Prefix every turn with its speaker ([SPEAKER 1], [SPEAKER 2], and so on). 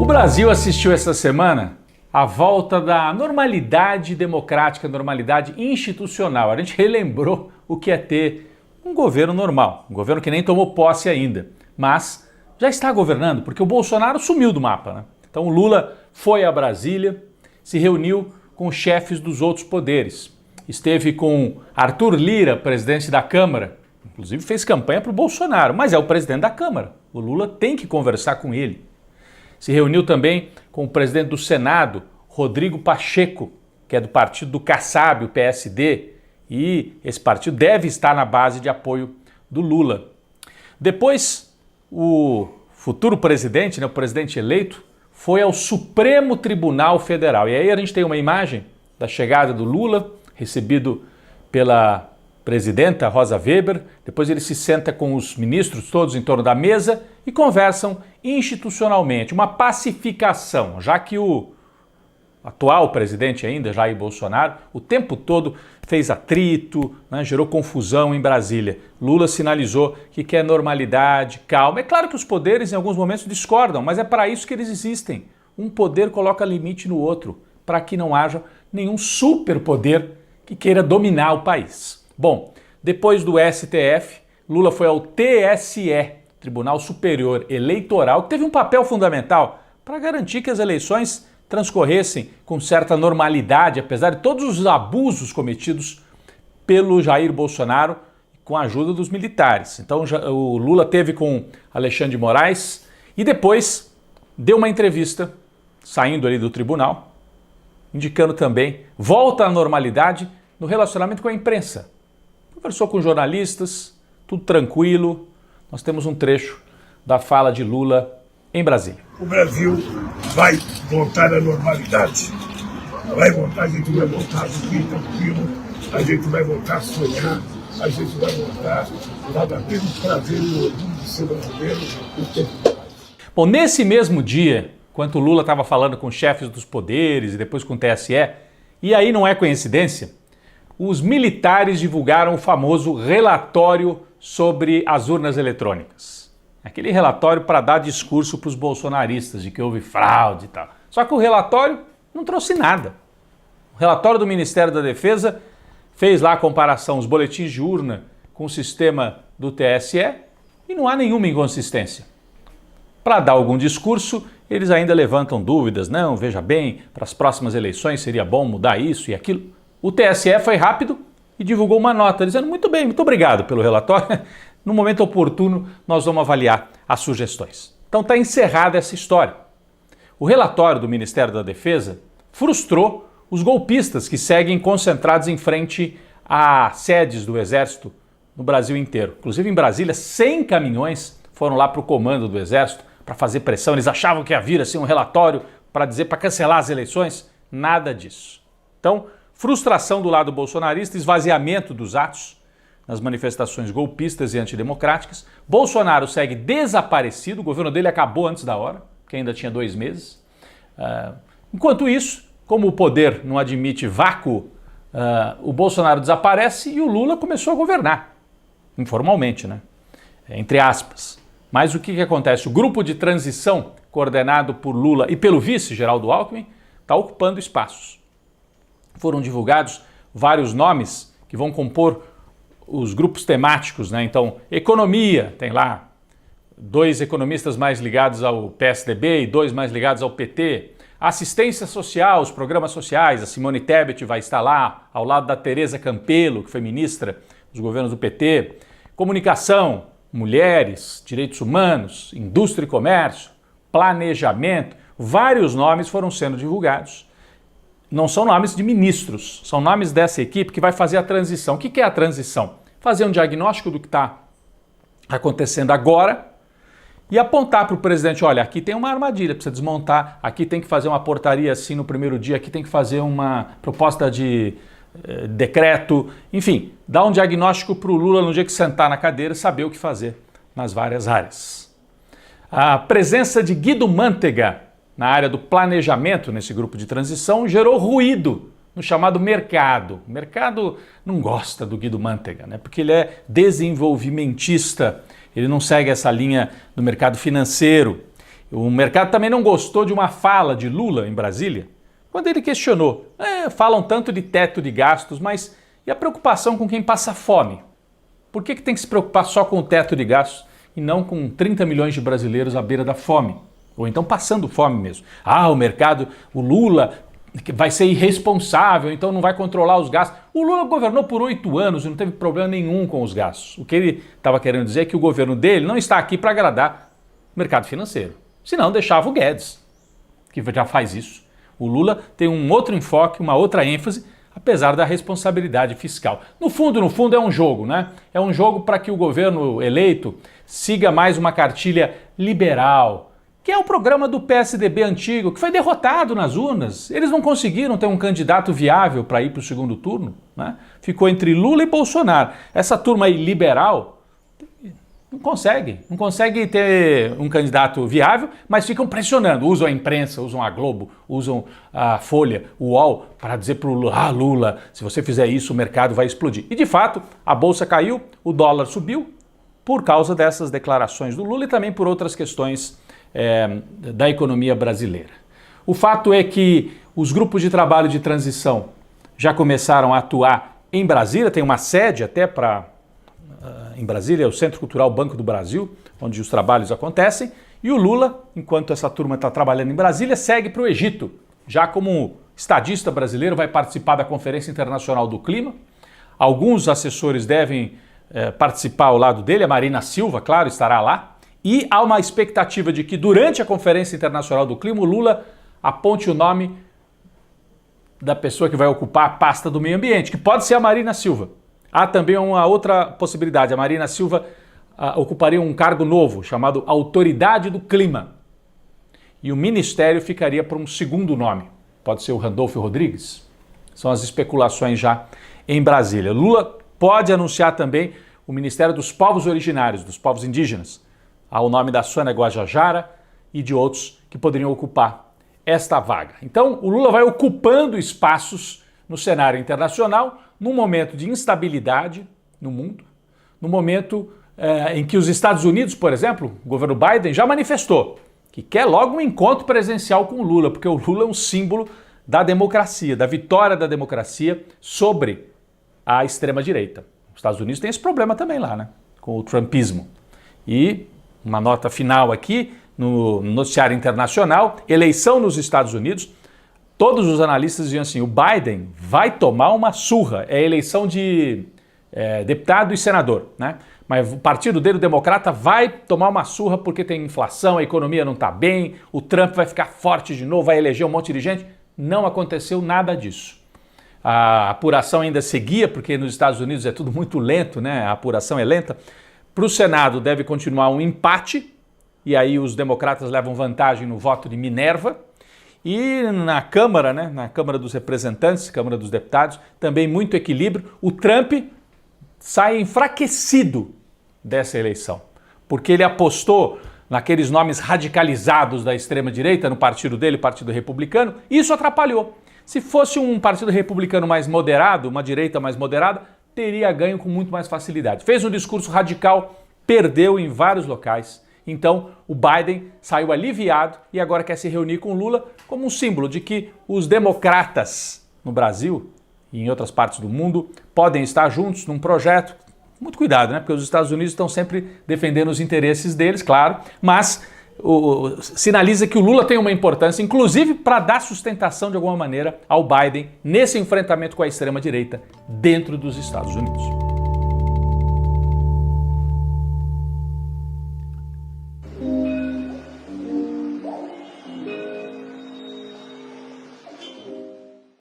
[SPEAKER 1] O Brasil assistiu essa semana à volta da normalidade democrática, normalidade institucional. A gente relembrou o que é ter um governo normal, um governo que nem tomou posse ainda, mas já está governando, porque o Bolsonaro sumiu do mapa, né? Então o Lula foi a Brasília, se reuniu com os chefes dos outros poderes. Esteve com Arthur Lira, presidente da Câmara, inclusive fez campanha para o Bolsonaro, mas é o presidente da Câmara. O Lula tem que conversar com ele. Se reuniu também com o presidente do Senado, Rodrigo Pacheco, que é do partido do Kassab, o PSD, e esse partido deve estar na base de apoio do Lula. Depois, o futuro presidente, o presidente eleito, foi ao Supremo Tribunal Federal. E aí a gente tem uma imagem da chegada do Lula, recebido pela presidenta Rosa Weber. Depois ele se senta com os ministros todos em torno da mesa e conversam institucionalmente, uma pacificação, já que o atual presidente ainda, Jair Bolsonaro, o tempo todo fez atrito, gerou confusão em Brasília. Lula sinalizou que quer normalidade, calma. É claro que os poderes em alguns momentos discordam, mas é para isso que eles existem. Um poder coloca limite no outro, para que não haja nenhum superpoder que queira dominar o país. Bom, depois do STF, Lula foi ao TSE, Tribunal Superior Eleitoral, que teve um papel fundamental para garantir que as eleições transcorressem com certa normalidade, apesar de todos os abusos cometidos pelo Jair Bolsonaro com a ajuda dos militares. Então o Lula teve com Alexandre de Moraes e depois deu uma entrevista, saindo ali do tribunal, indicando também volta à normalidade no relacionamento com a imprensa. Conversou com jornalistas, tudo tranquilo. Nós temos um trecho da fala de Lula em Brasília.
[SPEAKER 2] O Brasil vai voltar à normalidade. Vai voltar, a gente vai voltar a dormir tranquilo, a gente vai voltar a sonhar, a gente vai voltar a ter o prazer e o orgulho de ser brasileiro o tempo todo.
[SPEAKER 1] Bom, nesse mesmo dia, enquanto o Lula estava falando com os chefes dos poderes e depois com o TSE, e aí não é coincidência, os militares divulgaram o famoso relatório sobre as urnas eletrônicas. Aquele relatório para dar discurso para os bolsonaristas de que houve fraude e tal. Só que o relatório não trouxe nada. O relatório do Ministério da Defesa fez lá a comparação, os boletins de urna com o sistema do TSE e não há nenhuma inconsistência. Para dar algum discurso, eles ainda levantam dúvidas. Não, veja bem, para as próximas eleições seria bom mudar isso e aquilo. O TSE foi rápido e divulgou uma nota dizendo muito bem, muito obrigado pelo relatório. No momento oportuno, nós vamos avaliar as sugestões. Então está encerrada essa história. O relatório do Ministério da Defesa frustrou os golpistas que seguem concentrados em frente a sedes do Exército no Brasil inteiro. Inclusive em Brasília, 100 caminhões foram lá para o comando do Exército para fazer pressão. Eles achavam que ia vir assim, um relatório para dizer para cancelar as eleições. Nada disso. Então, frustração do lado bolsonarista, esvaziamento dos atos nas manifestações golpistas e antidemocráticas. Bolsonaro segue desaparecido, o governo dele acabou antes da hora, que ainda tinha 2 meses. Enquanto isso, como o poder não admite vácuo, o Bolsonaro desaparece e o Lula começou a governar, informalmente, entre aspas. Mas o que acontece? O grupo de transição, coordenado por Lula e pelo vice, Geraldo Alckmin, está ocupando espaços. Foram divulgados vários nomes que vão compor os grupos temáticos, Então, economia, tem lá 2 economistas mais ligados ao PSDB e 2 mais ligados ao PT. Assistência social, os programas sociais, a Simone Tebet vai estar lá, ao lado da Tereza Campelo, que foi ministra dos governos do PT. Comunicação, mulheres, direitos humanos, indústria e comércio, planejamento. Vários nomes foram sendo divulgados. Não são nomes de ministros, são nomes dessa equipe que vai fazer a transição. O que é a transição? Fazer um diagnóstico do que está acontecendo agora e apontar para o presidente, olha, aqui tem uma armadilha para você desmontar, aqui tem que fazer uma portaria assim no primeiro dia, aqui tem que fazer uma proposta de decreto, enfim, dar um diagnóstico para o Lula no dia que sentar na cadeira, saber o que fazer nas várias áreas. A presença de Guido Mantega na área do planejamento nesse grupo de transição gerou ruído no chamado mercado. O mercado não gosta do Guido Mantega, porque ele é desenvolvimentista, ele não segue essa linha do mercado financeiro. O mercado também não gostou de uma fala de Lula em Brasília, quando ele questionou, falam tanto de teto de gastos, mas e a preocupação com quem passa fome? Por que tem que se preocupar só com o teto de gastos e não com 30 milhões de brasileiros à beira da fome? Ou então passando fome mesmo. O mercado, o Lula vai ser irresponsável, então não vai controlar os gastos. O Lula governou por 8 anos e não teve problema nenhum com os gastos. O que ele estava querendo dizer é que o governo dele não está aqui para agradar o mercado financeiro. Senão deixava o Guedes, que já faz isso. O Lula tem um outro enfoque, uma outra ênfase, apesar da responsabilidade fiscal. No fundo é um jogo, né? É um jogo para que o governo eleito siga mais uma cartilha liberal, que é o programa do PSDB antigo, que foi derrotado nas urnas. Eles não conseguiram ter um candidato viável para ir para o segundo turno, né? Ficou entre Lula e Bolsonaro. Essa turma aí liberal não consegue ter um candidato viável, mas ficam pressionando, usam a imprensa, usam a Globo, usam a Folha, o UOL, para dizer para o Lula, Lula, se você fizer isso o mercado vai explodir. E de fato, a bolsa caiu, o dólar subiu, por causa dessas declarações do Lula e também por outras questões da economia brasileira. O fato é que os grupos de trabalho de transição já começaram a atuar em Brasília, tem uma sede até em Brasília, é o Centro Cultural Banco do Brasil, onde os trabalhos acontecem, e o Lula, enquanto essa turma está trabalhando em Brasília, segue para o Egito, já como estadista brasileiro, vai participar da Conferência Internacional do Clima. Alguns assessores devem participar ao lado dele, a Marina Silva, claro, estará lá, e há uma expectativa de que durante a Conferência Internacional do Clima, o Lula aponte o nome da pessoa que vai ocupar a pasta do meio ambiente, que pode ser a Marina Silva. Há também uma outra possibilidade, a Marina Silva ocuparia um cargo novo, chamado Autoridade do Clima. E o ministério ficaria por um segundo nome, pode ser o Randolfo Rodrigues. São as especulações já em Brasília. Lula pode anunciar também o Ministério dos Povos Originários, dos povos indígenas, ao nome da Sônia Guajajara e de outros que poderiam ocupar esta vaga. Então, o Lula vai ocupando espaços no cenário internacional, num momento de instabilidade no mundo, no momento em que os Estados Unidos, por exemplo, o governo Biden já manifestou que quer logo um encontro presencial com o Lula, porque o Lula é um símbolo da democracia, da vitória da democracia sobre a extrema-direita. Os Estados Unidos têm esse problema também lá, né? Com o trumpismo. E uma nota final aqui, no noticiário internacional, eleição nos Estados Unidos, todos os analistas diziam assim, o Biden vai tomar uma surra, é eleição de deputado e senador, né? Mas o partido dele, o democrata, vai tomar uma surra porque tem inflação, a economia não está bem, o Trump vai ficar forte de novo, vai eleger um monte de gente. Não aconteceu nada disso. A apuração ainda seguia, porque nos Estados Unidos é tudo muito lento, né? A apuração é lenta. Para o Senado deve continuar um empate, e aí os democratas levam vantagem no voto de Minerva. E na Câmara, né, na Câmara dos Representantes, Câmara dos Deputados, também muito equilíbrio. O Trump sai enfraquecido dessa eleição, porque ele apostou naqueles nomes radicalizados da extrema-direita no partido dele, Partido Republicano, e isso atrapalhou. Se fosse um partido republicano mais moderado, uma direita mais moderada, teria ganho com muito mais facilidade. Fez um discurso radical, perdeu em vários locais. Então, o Biden saiu aliviado e agora quer se reunir com Lula como um símbolo de que os democratas no Brasil e em outras partes do mundo podem estar juntos num projeto. Muito cuidado, né? Porque os Estados Unidos estão sempre defendendo os interesses deles, claro, mas sinaliza que o Lula tem uma importância, inclusive para dar sustentação de alguma maneira ao Biden nesse enfrentamento com a extrema-direita dentro dos Estados Unidos.